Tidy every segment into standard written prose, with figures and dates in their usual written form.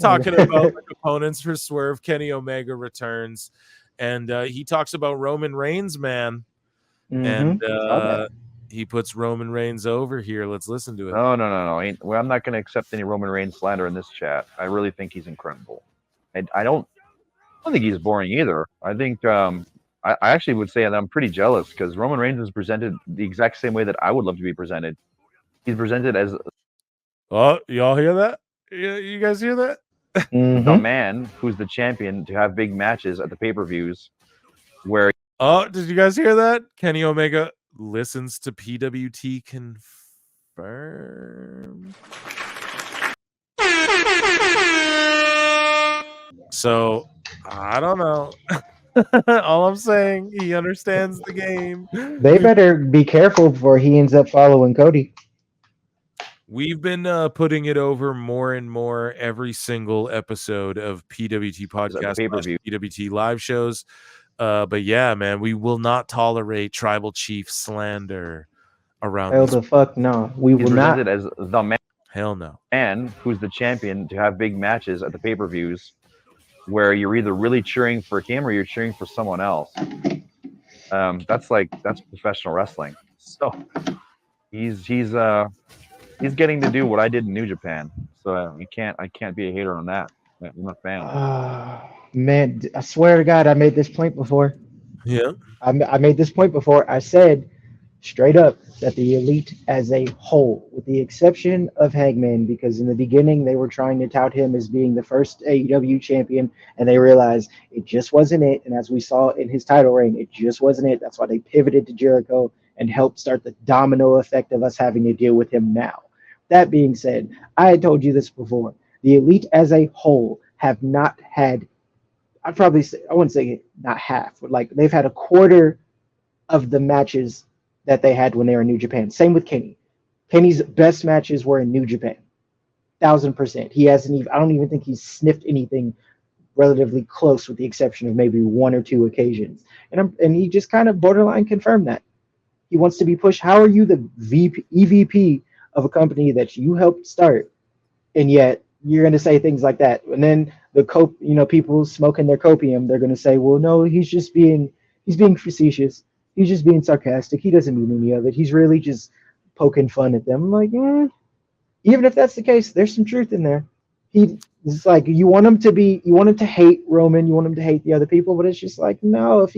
talking about like, opponents for Swerve. Kenny Omega returns, and he talks about Roman Reigns, man. And he puts Roman Reigns over here. Let's listen to it. No. Well, I'm not going to accept any Roman Reigns slander in this chat. I really think he's incredible. I don't think he's boring either. I think I actually would say that I'm pretty jealous because Roman Reigns is presented the exact same way that I would love to be presented. He's presented as oh, y'all hear that? You guys hear that? The man who's the champion to have big matches at the pay-per-views where did you guys hear that? Kenny Omega listens to PWT confirm. So I don't know. All I'm saying, he understands the game. They better be careful before he ends up following Cody. We've been putting it over more and more every single episode of PWT podcast, PWT live shows. But yeah, man, we will not tolerate tribal chief slander around. Hell the fuck no. We will not. As the man. Hell no. Man who's the champion to have big matches at the pay-per-views where you're either really cheering for him or you're cheering for someone else. That's professional wrestling. So he's getting to do what I did in New Japan. So I can't be a hater on that. I'm a fan. Man, I swear to God, I made this point before. Yeah. I made this point before. I said straight up that the Elite as a whole, with the exception of Hangman, because in the beginning they were trying to tout him as being the first AEW champion, and they realized it just wasn't it. And as we saw in his title reign, it just wasn't it. That's why they pivoted to Jericho and helped start the domino effect of us having to deal with him now. That being said, I had told you this before. The Elite as a whole have not had, I wouldn't say not half, but like they've had a quarter of the matches that they had when they were in New Japan. Same with Kenny. Kenny's best matches were in New Japan. 1000%. He hasn't even, I don't even think he's sniffed anything relatively close with the exception of maybe one or two occasions. And he just kind of borderline confirmed that. He wants to be pushed. How are you the EVP of a company that you helped start, and yet you're going to say things like that? And then people smoking their copium, they're going to say, well, no, he's being facetious. He's just being sarcastic. He doesn't mean any of it. He's really just poking fun at them. I'm like, even if that's the case, there's some truth in there. It's like you want him to hate Roman, you want him to hate the other people, but it's just like, no, if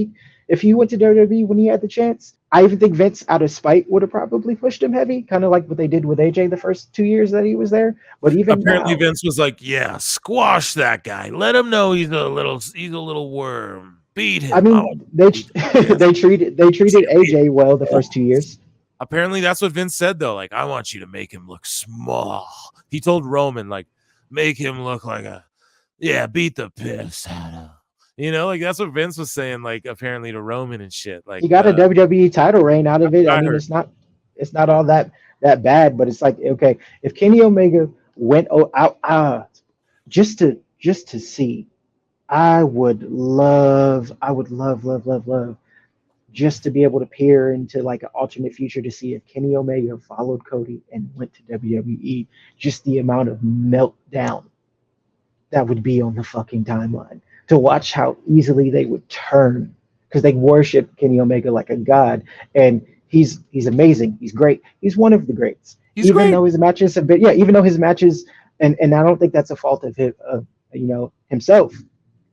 he went to WWE when he had the chance, I even think Vince, out of spite, would have probably pushed him heavy, kind of like what they did with AJ the first 2 years that he was there. But even apparently now, Vince was like, yeah, squash that guy. Let him know he's a little worm. Beat him. I mean, they treated AJ well the first 2 years. Apparently that's what Vince said though. Like, I want you to make him look small. He told Roman, like, make him look like beat the piss out of him. You know, like that's what Vince was saying, like apparently to Roman and shit. Like he got a WWE title reign out of it. I mean, it's not all that bad, but it's like, okay, if Kenny Omega went out just to see, I would love just to be able to peer into like an alternate future to see if Kenny Omega followed Cody and went to WWE, just the amount of meltdown that would be on the fucking timeline. To watch how easily they would turn, because they worship Kenny Omega like a god, and he's amazing. He's great. He's one of the greats. Even though his matches have been, even though his matches, and I don't think that's a fault of him, himself,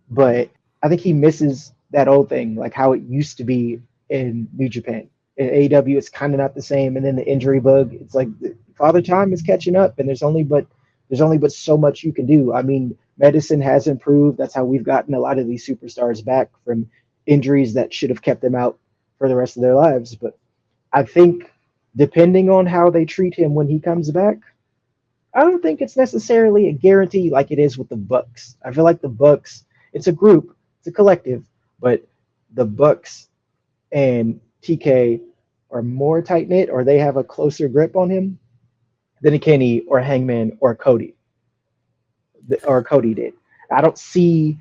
but I think he misses that old thing, like how it used to be in New Japan. In AEW, it's kind of not the same, and then the injury bug. It's like Father Time is catching up, and there's only but so much you can do. I mean, medicine has improved. That's how we've gotten a lot of these superstars back from injuries that should have kept them out for the rest of their lives. But I think depending on how they treat him when he comes back, I don't think it's necessarily a guarantee like it is with the Bucks. I feel like the Bucks, it's a group, it's a collective, but the Bucks and TK are more tight-knit, or they have a closer grip on him than a Kenny or Hangman or Cody. Or Cody did. I see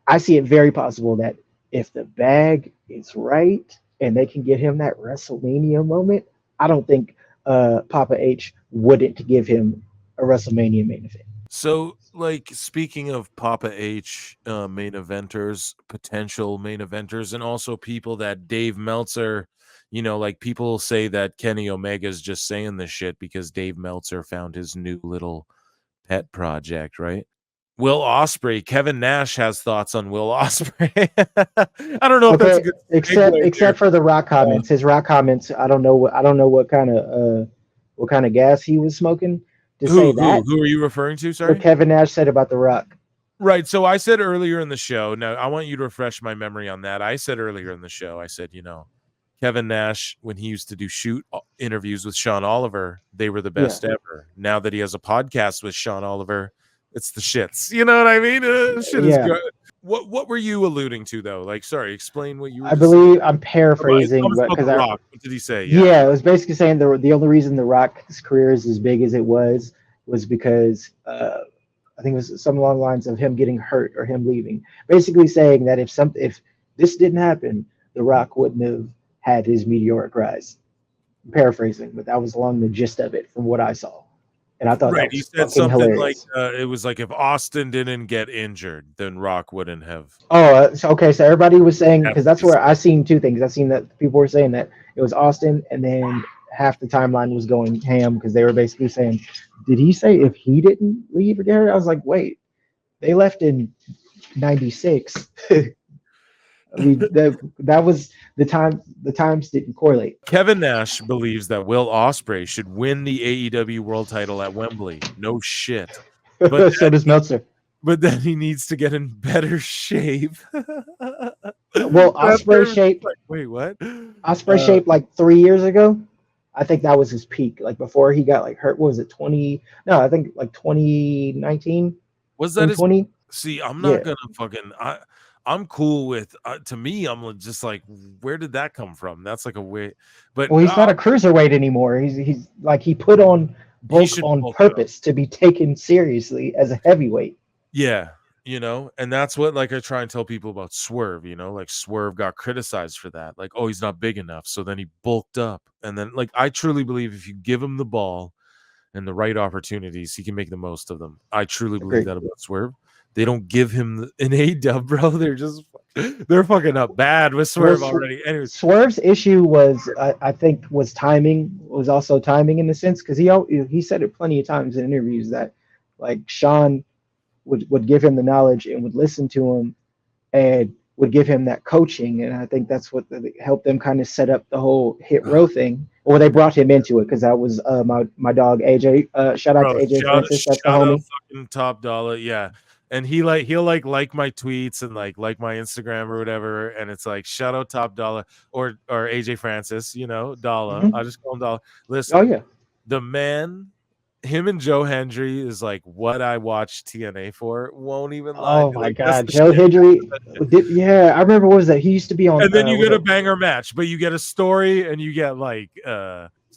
it very possible that if the bag is right and they can get him that WrestleMania moment, I don't think Papa H wouldn't give him a WrestleMania main event. So, like, speaking of Papa H main eventers, potential main eventers, and also people that Dave Meltzer, like people say that Kenny Omega is just saying this shit because Dave Meltzer found his new little pet project, right? Will Ospreay, Kevin Nash has thoughts on Will Ospreay. I don't know if that's a Okay, good except segue there. for the Rock comments. His Rock comments, I don't know what kind of gas he was smoking to say that. Who are you referring to? Sorry, what Kevin Nash said about the Rock. right. So I said earlier in the show. Now I want you to refresh my memory on that. I said earlier in the show. I said, Kevin Nash, when he used to do shoot interviews with Sean Oliver, they were the best ever. Now that he has a podcast with Sean Oliver, it's the shits. You know what I mean? Shit is good. What were you alluding to though? Like, sorry, explain what you were. I believe I'm paraphrasing, but because Rock. What did he say? Yeah, it was basically saying the only reason the Rock's career is as big as it was because I think it was some along the lines of him getting hurt or him leaving. Basically saying that if this didn't happen, the Rock wouldn't have had his meteoric rise. I'm paraphrasing, but that was along the gist of it from what I saw. And I thought that was he said something hilarious. like it was like if Austin didn't get injured, then Rock wouldn't have. Oh, so everybody was saying, because that's where I seen two things. I seen that people were saying that it was Austin, and then half the timeline was going ham because they were basically saying, did he say if he didn't leave or get hurt? I was like, wait, they left in '96. I mean, that was the time. The times didn't correlate. Kevin Nash believes that Will Ospreay should win the AEW World Title at Wembley. No shit. But so does Meltzer. But then he needs to get in better shape. Well, Ospreay shape. Wait, what? Ospreay shape like 3 years ago. I think that was his peak. Like before he got like hurt. What was it? 2019. Was that 2020? See, I'm not gonna fucking. I'm cool with. To me, I'm just like, where did that come from? That's like a way. But well, he's not a cruiserweight anymore. He's like he put on bulk on purpose to be taken seriously as a heavyweight. Yeah, and that's what like I try and tell people about Swerve. Like Swerve got criticized for that. Like, oh, he's not big enough, so then he bulked up, and then like I truly believe if you give him the ball and the right opportunities, he can make the most of them. I truly believe that about Swerve. They don't give him an A-dub, bro. They're fucking up bad with Swerve already. Anyways, Swerve's issue was, I think, was timing. Was also timing in the sense because he said it plenty of times in interviews that like Sean would give him the knowledge and would listen to him and would give him that coaching, and I think that's what helped them kind of set up the whole Hit Row thing. Or they brought him into it because that was my dog AJ. Shout out to AJ Francis. That's the homie. Fucking top dollar, yeah. And he'll like my tweets and like my Instagram or whatever, and it's like shout out Top Dollar or AJ Francis, Dollar. I just call him Dollar. Listen, the man, him and Joe Hendry is like what I watch TNA for. Won't even lie. Oh my god, Joe Hendry. Yeah, I remember. What was that? He used to be on. And then you get a banger match, but you get a story and you get like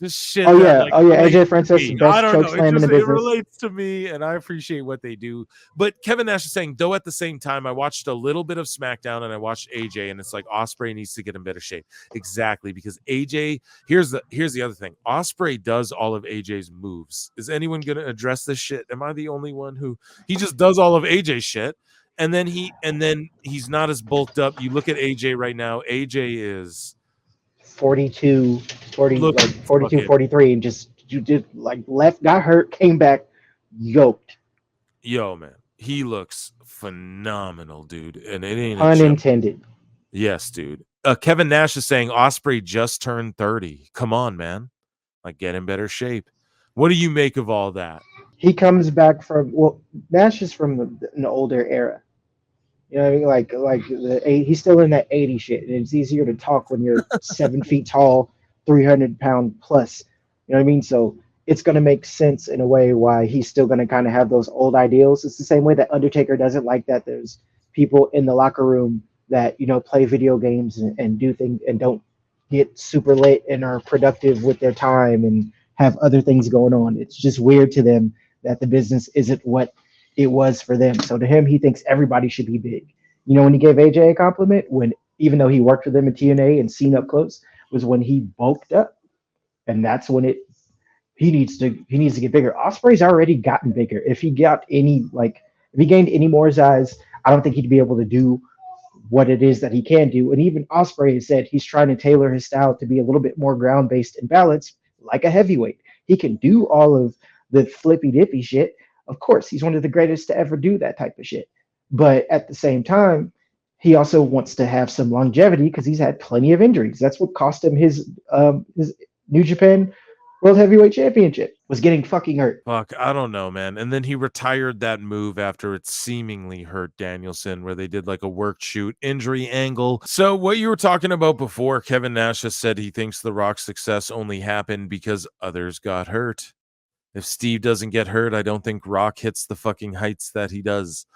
this shit. Oh yeah, AJ Francis, best choke slam in the business. It relates to me, and I appreciate what they do. But Kevin Nash is saying, though, at the same time, I watched a little bit of SmackDown and I watched AJ, and it's like Ospreay needs to get in better shape. Exactly, because AJ. Here's the other thing. Ospreay does all of AJ's moves. Is anyone going to address this shit? Am I the only one who he just does all of AJ's shit? And then he's not as bulked up. You look at AJ right now. AJ is 42, 43, and just like left, got hurt, came back, yoked. Yo, man, he looks phenomenal, dude, and it ain't unintended. Yes, dude. Kevin Nash is saying Ospreay just turned 30. Come on, man, like get in better shape. What do you make of all that? He comes back from Nash is from an older era. You know what I mean? He's still in that 80 shit, and it's easier to talk when you're 7 feet tall, 300-pound plus. You know what I mean? So it's going to make sense in a way why he's still going to kind of have those old ideals. It's the same way that Undertaker doesn't like that there's people in the locker room that, play video games and do things and don't get super late and are productive with their time and have other things going on. It's just weird to them that the business isn't what it was for them. So to him, he thinks everybody should be big. When he gave AJ a compliment, even though he worked with him in TNA and seen up close, was when he bulked up. And that's when he needs to get bigger. Ospreay's already gotten bigger. If he got any if he gained any more size, I don't think he'd be able to do what it is that he can do. And even Ospreay has said he's trying to tailor his style to be a little bit more ground based and balanced, like a heavyweight. He can do all of the flippy dippy shit. Of course, he's one of the greatest to ever do that type of shit. But at the same time, he also wants to have some longevity because he's had plenty of injuries. That's what cost him his New Japan World Heavyweight Championship, was getting fucking hurt. Fuck, I don't know, man. And then he retired that move after it seemingly hurt Danielson, where they did like a work shoot injury angle. So what you were talking about before, Kevin Nash has said he thinks The Rock's success only happened because others got hurt. If Steve doesn't get hurt, I don't think Rock hits the fucking heights that he does.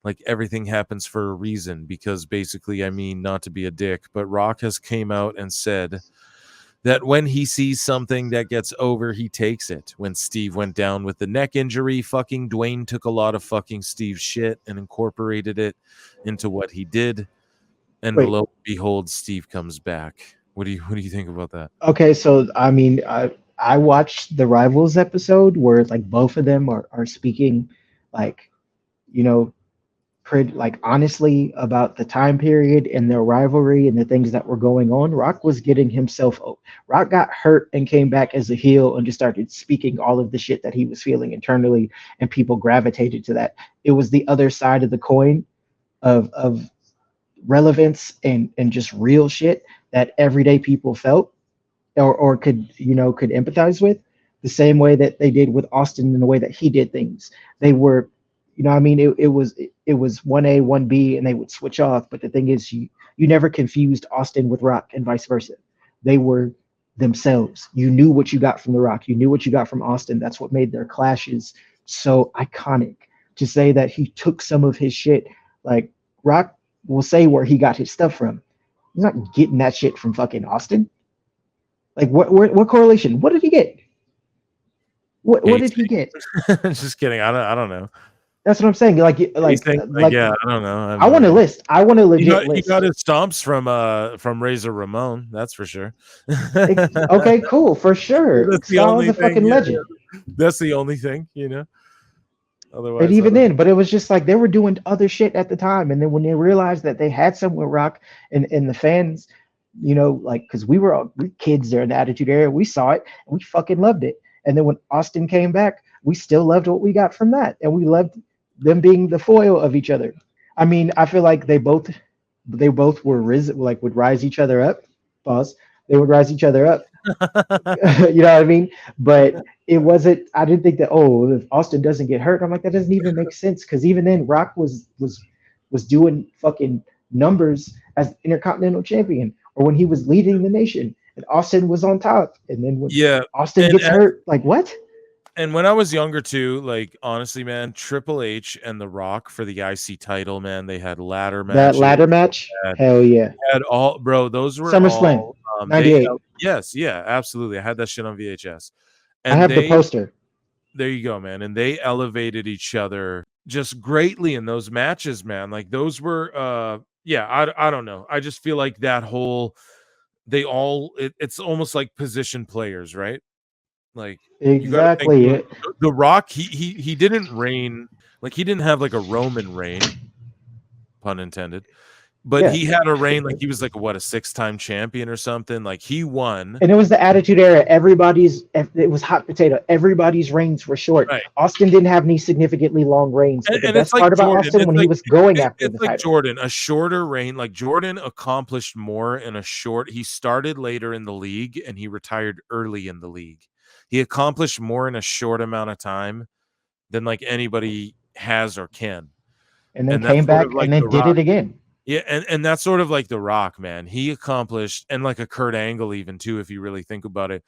Like, everything happens for a reason, because basically, I mean, not to be a dick, but Rock has came out and said that when he sees something that gets over, he takes it. When Steve went down with the neck injury, fucking Dwayne took a lot of fucking Steve's shit and incorporated it into what he did. And lo and behold, Steve comes back. What do you think about that? Okay, so I mean, I watched the Rivals episode where like both of them are speaking like, you know, like honestly about the time period and their rivalry and the things that were going on. Rock was getting himself. Rock got hurt and came back as a heel and just started speaking all of the shit that he was feeling internally, and people gravitated to that. It was the other side of the coin of relevance and just real shit that everyday people felt or could empathize with, the same way that they did with Austin in the way that he did things. They were, you know, I mean, it was 1A, 1B, and they would switch off. But the thing is, you never confused Austin with Rock and vice versa. They were themselves. You knew what you got from The Rock. You knew what you got from Austin. That's what made their clashes so iconic. To say that he took some of his shit, like Rock will say where he got his stuff from. He's not getting that shit from fucking Austin. Like what correlation? What did he get? What did he get? Just kidding. I don't know. That's what I'm saying. Like yeah, I don't know. I want a list. I want a legit list. He got his stomps from Razor Ramon. That's for sure. Okay, cool, for sure. That's the only thing, fucking legend. That's the only thing, you know. Otherwise, but even then, but it was just like they were doing other shit at the time, and then when they realized that they had some with Rock and the fans, you know, like because we kids there in the Attitude Era, we saw it and we fucking loved it. And then when Austin came back, we still loved what we got from that, and we loved them being the foil of each other. I mean, I feel like they both were would rise each other up. Pause. They would rise each other up. You know what I mean? But it wasn't. I didn't think that. Oh, if Austin doesn't get hurt, I'm like, that doesn't even make sense. Because even then, Rock was doing fucking numbers as Intercontinental Champion, or when he was leading the nation, and Austin was on top. And then when Austin gets hurt, like what? And when I was younger too, like honestly, man, Triple H and The Rock for the IC title, man, they had ladder matches. That ladder match, hell yeah. Had all, bro. Those were SummerSlam, 98. Yes, yeah, absolutely. I had that shit on VHS. And I have the poster. There you go, man. And they elevated each other just greatly in those matches, man. Like those were, I don't know. I just feel like that whole, it's almost like position players, right? Like exactly. The Rock, he didn't reign, like he didn't have like a Roman reign, pun intended, but he had a reign like he was like a 6-time champion or something. Like he won, and it was the Attitude Era. It was hot potato. Everybody's reigns were short. Right. Austin didn't have any significantly long reigns. But the best part about Austin when he was going after the title. Jordan, a shorter reign. Like Jordan accomplished more in a short. He started later in the league and he retired early in the league. He accomplished more in a short amount of time than like anybody has or can. And then came back and then did it again. Yeah, and that's sort of like The Rock, man. He accomplished, and like a Kurt Angle even too, if you really think about it.